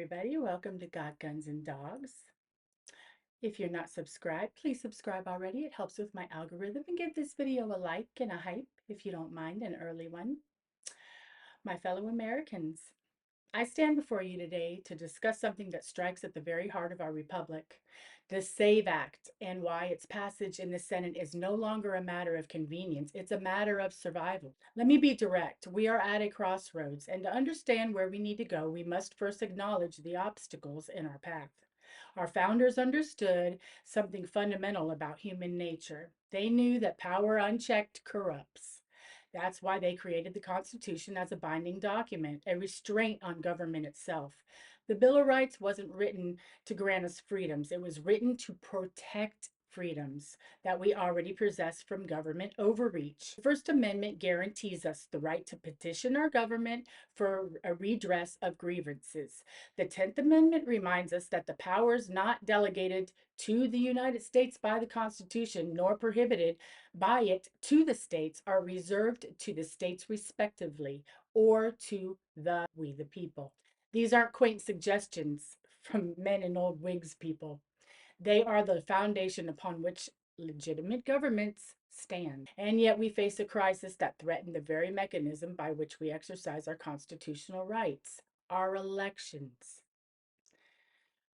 everybody. Welcome to God, Guns, and Dogs. If you're not subscribed, please subscribe already. It helps with my algorithm. And give this video a like and a hype, if you don't mind, an early one. My fellow Americans, I stand before you today to discuss something that strikes at the very heart of our republic, the SAVE Act, and why its passage in the Senate is no longer a matter of convenience. It's a matter of survival. Let me be direct. We are at a crossroads, and to understand where we need to go, we must first acknowledge the obstacles in our path. Our founders understood something fundamental about human nature. They knew that power unchecked corrupts. That's why they created the Constitution as a binding document, a restraint on government itself. The Bill of Rights wasn't written to grant us freedoms, it was written to protect freedoms that we already possess from government overreach. The First Amendment guarantees us the right to petition our government for a redress of grievances. The 10th Amendment reminds us that the powers not delegated to the United States by the Constitution nor prohibited by it to the states are reserved to the states respectively or to we the people. These aren't quaint suggestions from men in old wigs, people. They are the foundation upon which legitimate governments stand. And yet we face a crisis that threatens the very mechanism by which we exercise our constitutional rights, our elections.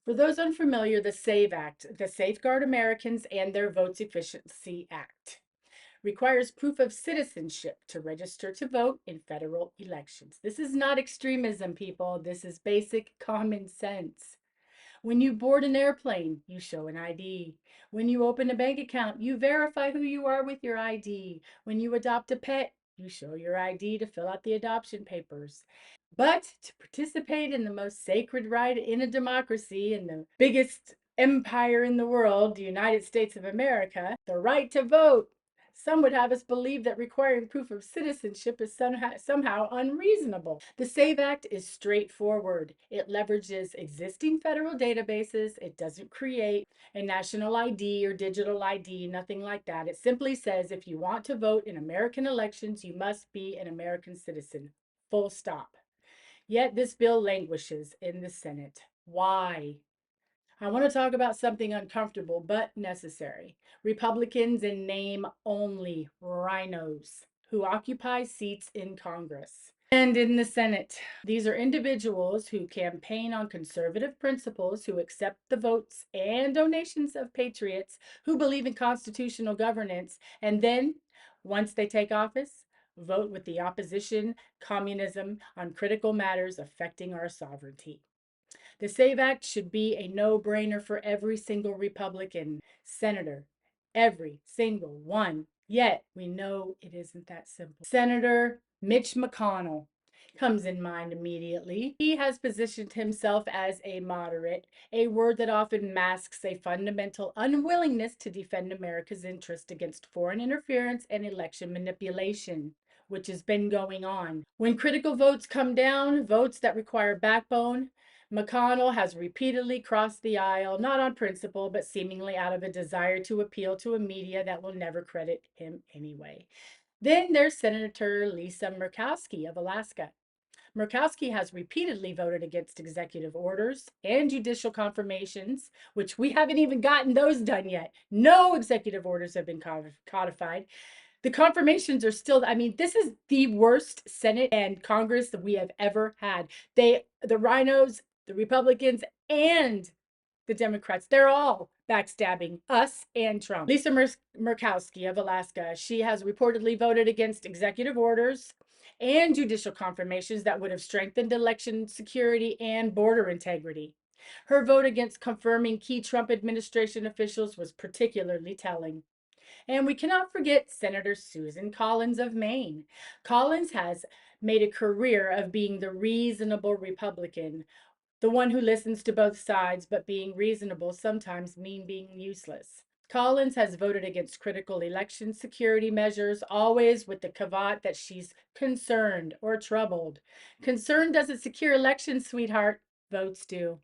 For those unfamiliar, the SAVE Act, the Safeguard Americans and Their Votes Efficiency Act, requires proof of citizenship to register to vote in federal elections. This is not extremism, people. This is basic common sense. When you board an airplane, you show an ID. When you open a bank account, you verify who you are with your ID. When you adopt a pet, you show your ID to fill out the adoption papers. But to participate in the most sacred right in a democracy, in the biggest empire in the world, the United States of America, the right to vote, some would have us believe that requiring proof of citizenship is somehow unreasonable. The SAVE Act is straightforward. It leverages existing federal databases. It doesn't create a national ID or digital ID, nothing like that. It simply says if you want to vote in American elections, you must be an American citizen. Full stop. Yet this bill languishes in the Senate. Why? I want to talk about something uncomfortable but necessary. Republicans in name only, rhinos, who occupy seats in Congress and in the Senate. These are individuals who campaign on conservative principles, who accept the votes and donations of patriots, who believe in constitutional governance, and then, once they take office, vote with the opposition, communism, on critical matters affecting our sovereignty. The SAVE Act should be a no-brainer for every single Republican senator, every single one. Yet we know it isn't that simple. Senator Mitch McConnell comes in mind immediately. He has positioned himself as a moderate, a word that often masks a fundamental unwillingness to defend America's interest against foreign interference and election manipulation, which has been going on. When critical votes come down, votes that require backbone, McConnell has repeatedly crossed the aisle, not on principle, but seemingly out of a desire to appeal to a media that will never credit him anyway. Then there's Senator Lisa Murkowski of Alaska. Murkowski has repeatedly voted against executive orders and judicial confirmations, which we haven't even gotten those done yet. No executive orders have been codified. The confirmations are still, I mean, this is the worst Senate and Congress that we have ever had. The rhinos, the Republicans, and the Democrats, they're all backstabbing us and Trump. Lisa Murkowski of Alaska, she has reportedly voted against executive orders and judicial confirmations that would have strengthened election security and border integrity. Her vote against confirming key Trump administration officials was particularly telling. And we cannot forget Senator Susan Collins of Maine. Collins has made a career of being the reasonable Republican, the one who listens to both sides, but being reasonable sometimes means being useless. Collins has voted against critical election security measures, always with the caveat that she's concerned or troubled. Concern doesn't secure elections, sweetheart. Votes do.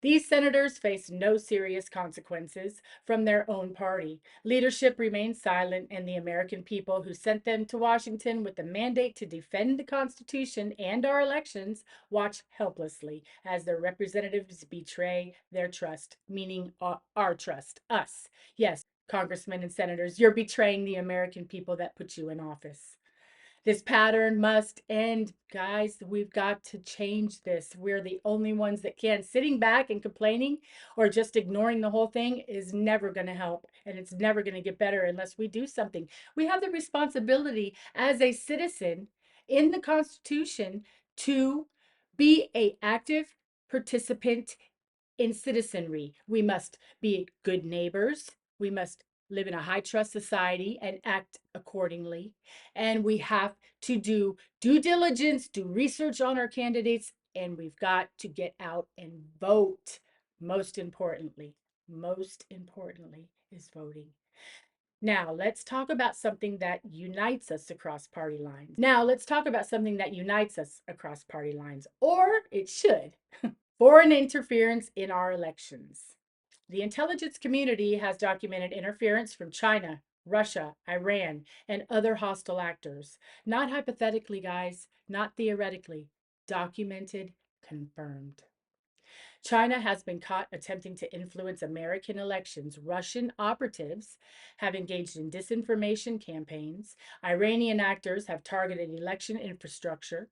These senators face no serious consequences from their own party. Leadership remains silent, and the American people who sent them to Washington with the mandate to defend the Constitution and our elections watch helplessly as their representatives betray their trust, meaning our trust, us. Yes, congressmen and senators, you're betraying the American people that put you in office. This pattern must end, guys. We've got to change this. We're the only ones that can. Sitting back and complaining or just ignoring the whole thing is never going to help, and it's never going to get better unless we do something. We have the responsibility as a citizen in the Constitution to be an active participant in citizenry. We must be good neighbors. We must live in a high trust society and act accordingly. And we have to do due diligence, do research on our candidates, and we've got to get out and vote. Most importantly is voting. Now, let's talk about something that unites us across party lines. Or it should. Foreign interference in our elections. The intelligence community has documented interference from China, Russia, Iran, and other hostile actors. Not hypothetically, guys, not theoretically. Documented, confirmed. China has been caught attempting to influence American elections. Russian operatives have engaged in disinformation campaigns. Iranian actors have targeted election infrastructure.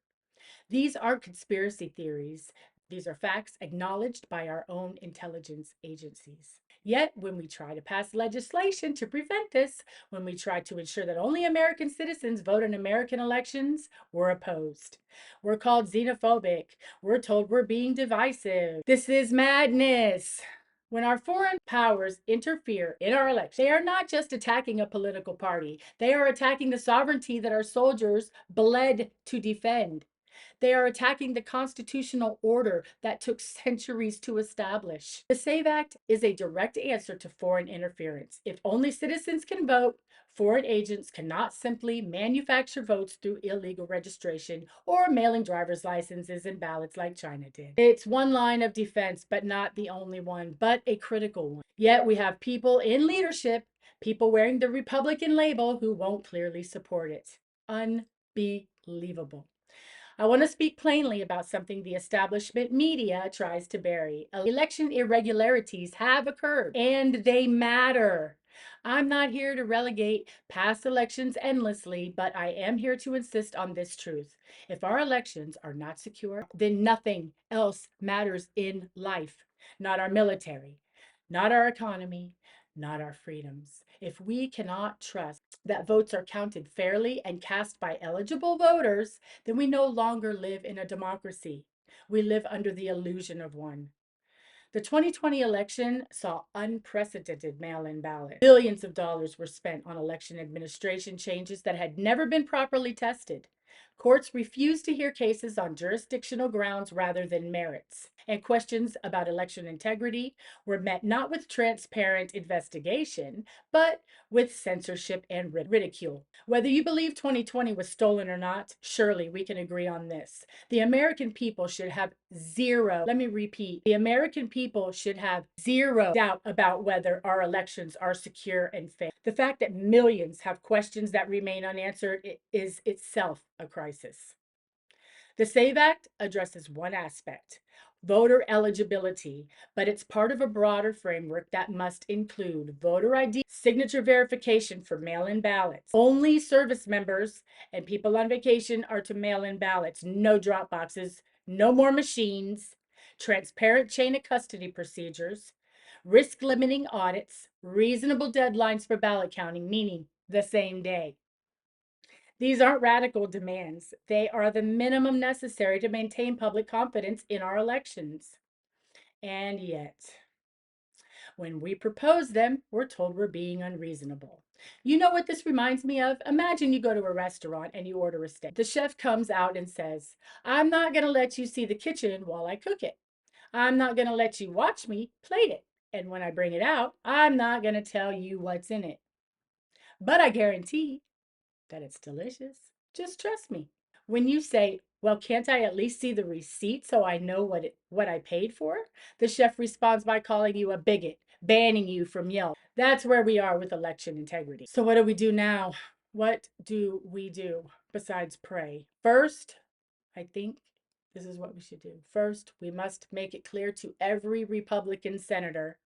These aren't conspiracy theories. These are facts acknowledged by our own intelligence agencies. Yet, when we try to pass legislation to prevent this, when we try to ensure that only American citizens vote in American elections, we're opposed. We're called xenophobic. We're told we're being divisive. This is madness. When our foreign powers interfere in our elections, they are not just attacking a political party, they are attacking the sovereignty that our soldiers bled to defend. They are attacking the constitutional order that took centuries to establish. The SAVE Act is a direct answer to foreign interference. If only citizens can vote, foreign agents cannot simply manufacture votes through illegal registration or mailing driver's licenses and ballots like China did. It's one line of defense, but not the only one, but a critical one. Yet we have people in leadership, people wearing the Republican label who won't clearly support it. Unbelievable. I want to speak plainly about something the establishment media tries to bury. Election irregularities have occurred, and they matter. I'm not here to relegate past elections endlessly, but I am here to insist on this truth. If our elections are not secure, then nothing else matters in life. Not our military, not our economy, not our freedoms. If we cannot trust that votes are counted fairly and cast by eligible voters, then we no longer live in a democracy. We live under the illusion of one. The 2020 election saw unprecedented mail-in ballots. Billions of dollars were spent on election administration changes that had never been properly tested. Courts refused to hear cases on jurisdictional grounds rather than merits, and questions about election integrity were met not with transparent investigation, but with censorship and ridicule. Whether you believe 2020 was stolen or not, surely we can agree on this. The American people should have zero, let me repeat, the American people should have zero doubt about whether our elections are secure and fair. The fact that millions have questions that remain unanswered is itself a crisis. The SAVE Act addresses one aspect, voter eligibility, but it's part of a broader framework that must include voter ID, signature verification for mail-in ballots. Only service members and people on vacation are to mail in ballots. No drop boxes, no more machines, transparent chain of custody procedures, risk limiting audits, reasonable deadlines for ballot counting, meaning the same day. These aren't radical demands. They are the minimum necessary to maintain public confidence in our elections. And yet, when we propose them, we're told we're being unreasonable. You know what this reminds me of? Imagine you go to a restaurant and you order a steak. The chef comes out and says, I'm not going to let you see the kitchen while I cook it. I'm not going to let you watch me plate it. And when I bring it out, I'm not going to tell you what's in it. But I guarantee that it's delicious. Just trust me. When you say Well, can't I at least see the receipt so I know what I paid for? The chef responds by calling you a bigot, banning you from Yelp. That's where we are with election integrity. So what do we do now? What do we do besides pray? First, I think this is what we should do. First, we must make it clear to every Republican senator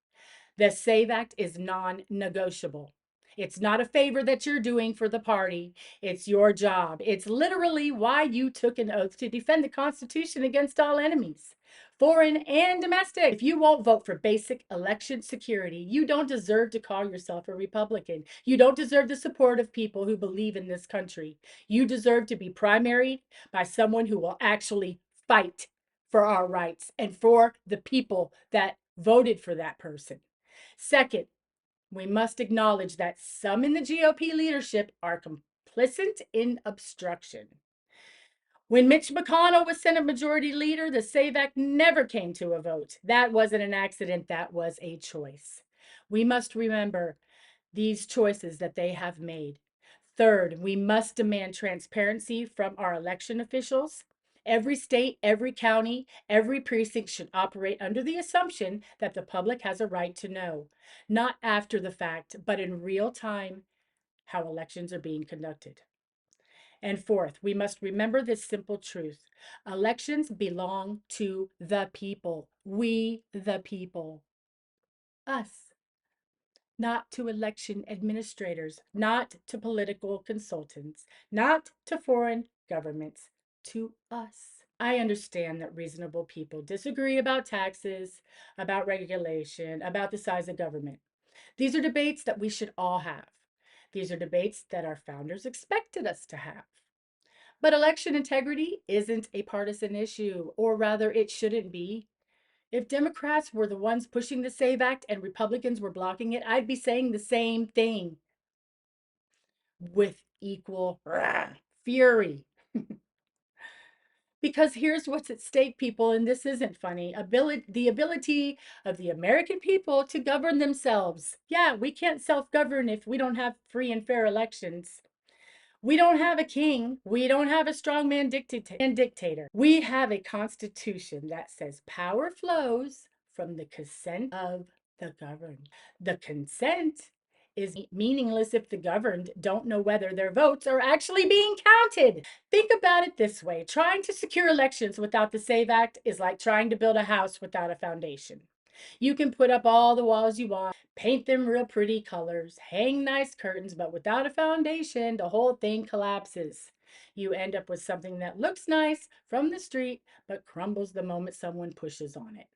the SAVE Act is non negotiable. It's not a favor that you're doing for the party. It's your job. It's literally why you took an oath to defend the Constitution against all enemies, foreign and domestic. If you won't vote for basic election security, you don't deserve to call yourself a Republican. You don't deserve the support of people who believe in this country. You deserve to be primaried by someone who will actually fight for our rights and for the people that voted for that person. Second, we must acknowledge that some in the GOP leadership are complicit in obstruction. When Mitch McConnell was Senate Majority Leader, the SAVE Act never came to a vote. That wasn't an accident, that was a choice. We must remember these choices that they have made. Third, we must demand transparency from our election officials. Every state, every county, every precinct should operate under the assumption that the public has a right to know, not after the fact, but in real time, how elections are being conducted. And fourth, we must remember this simple truth. Elections belong to the people. We, the people. Us. Not to election administrators, not to political consultants, not to foreign governments, to us. I understand that reasonable people disagree about taxes, about regulation, about the size of government. These are debates that we should all have. These are debates that our founders expected us to have. But election integrity isn't a partisan issue, or rather, it shouldn't be. If Democrats were the ones pushing the SAVE Act and Republicans were blocking it, I'd be saying the same thing with equal fury. Because here's what's at stake, people, and this isn't funny. The ability of the American people to govern themselves. Yeah, we can't self-govern if we don't have free and fair elections. We don't have a king. We don't have a strongman dictator. We have a constitution that says power flows from the consent of the governed. The consent is meaningless if the governed don't know whether their votes are actually being counted. Think about it this way. Trying to secure elections without the SAVE Act is like trying to build a house without a foundation. You can put up all the walls you want, paint them real pretty colors, hang nice curtains, but without a foundation, the whole thing collapses. You end up with something that looks nice from the street, but crumbles the moment someone pushes on it.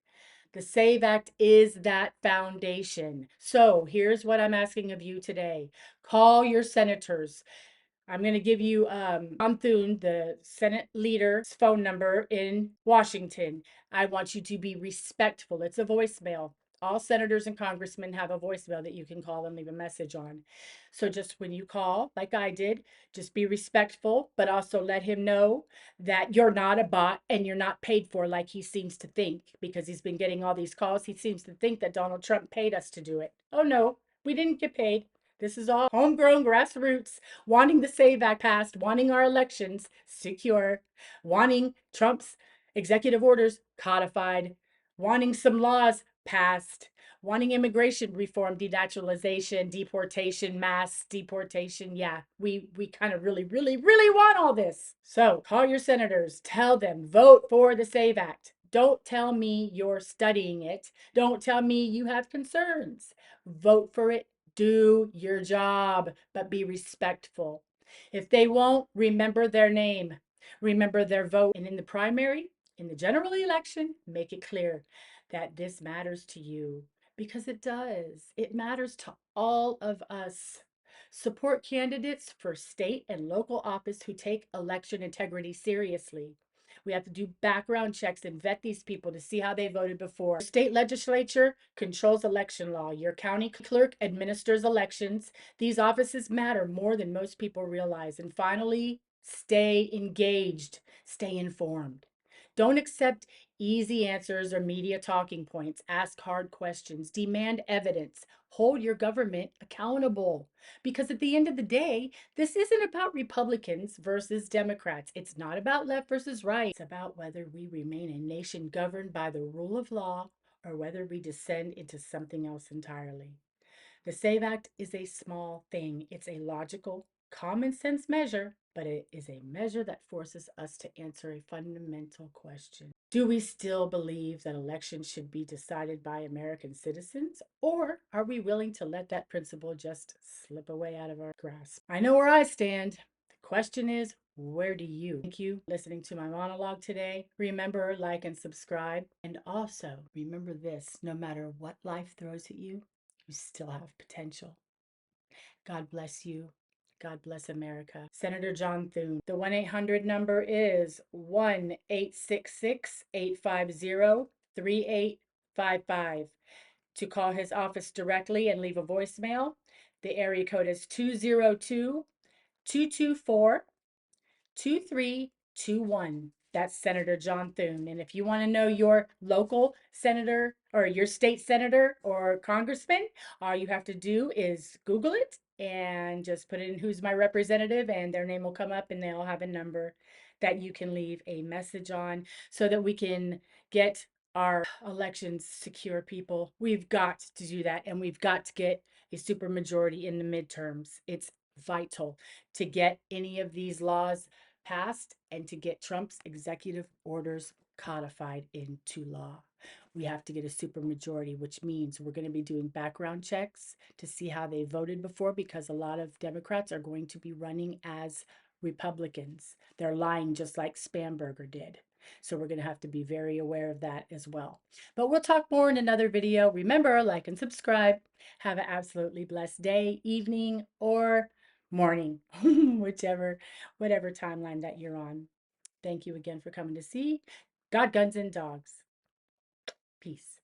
The SAVE Act is that foundation. So here's what I'm asking of you today. Call your senators. I'm going to give you Tom Thune, the Senate leader's phone number in Washington. I want you to be respectful. It's a voicemail. All senators and congressmen have a voicemail that you can call and leave a message on. So just when you call, like I did, just be respectful, but also let him know that you're not a bot and you're not paid for like he seems to think, because he's been getting all these calls. He seems to think that Donald Trump paid us to do it. Oh no, we didn't get paid. This is all homegrown grassroots, wanting the SAVE Act passed, wanting our elections secure, wanting Trump's executive orders codified, wanting some laws passed, wanting immigration reform, denaturalization, deportation, mass deportation. Yeah, we kind of really, really, really want all this. So call your senators, tell them, vote for the SAVE Act. Don't tell me you're studying it. Don't tell me you have concerns. Vote for it. Do your job, but be respectful. If they won't, remember their name, remember their vote. And in the primary, in the general election, make it clear that this matters to you, because it does. It matters to all of us. Support candidates for state and local office who take election integrity seriously. We have to do background checks and vet these people to see how they voted before. State legislature controls election law. Your county clerk administers elections. These offices matter more than most people realize. And finally, stay engaged, stay informed. Don't accept easy answers or media talking points. Ask hard questions. Demand evidence. Hold your government accountable. Because at the end of the day, this isn't about Republicans versus Democrats. It's not about left versus right. It's about whether we remain a nation governed by the rule of law or whether we descend into something else entirely. The SAVE Act is a small thing. It's a logical, common sense measure, but it is a measure that forces us to answer a fundamental question. Do we still believe that elections should be decided by American citizens, or are we willing to let that principle just slip away out of our grasp? I know where I stand. The question is, where do you? Thank you for listening to my monologue today. Remember, like and subscribe. And also remember this, no matter what life throws at you, you still have potential. God bless you. God bless America. Senator John Thune. The 1-800 number is 1-866-850-3855. To call his office directly and leave a voicemail, the area code is 202-224 2321. That's Senator John Thune. And if you want to know your local senator or your state senator or congressman, all you have to do is Google it and just put in who's my representative, and their name will come up and they'll have a number that you can leave a message on so that we can get our elections secure, people. We've got to do that, and we've got to get a supermajority in the midterms. It's vital to get any of these laws passed and to get Trump's executive orders codified into law. We have to get a supermajority, which means we're going to be doing background checks to see how they voted before, because a lot of Democrats are going to be running as Republicans. They're lying just like Spamberger did. So we're going to have to be very aware of that as well. But we'll talk more in another video. Remember, like and subscribe. Have an absolutely blessed day, evening, or morning, whatever timeline that you're on. Thank you again for coming to see God, Guns, and Dogs. Peace.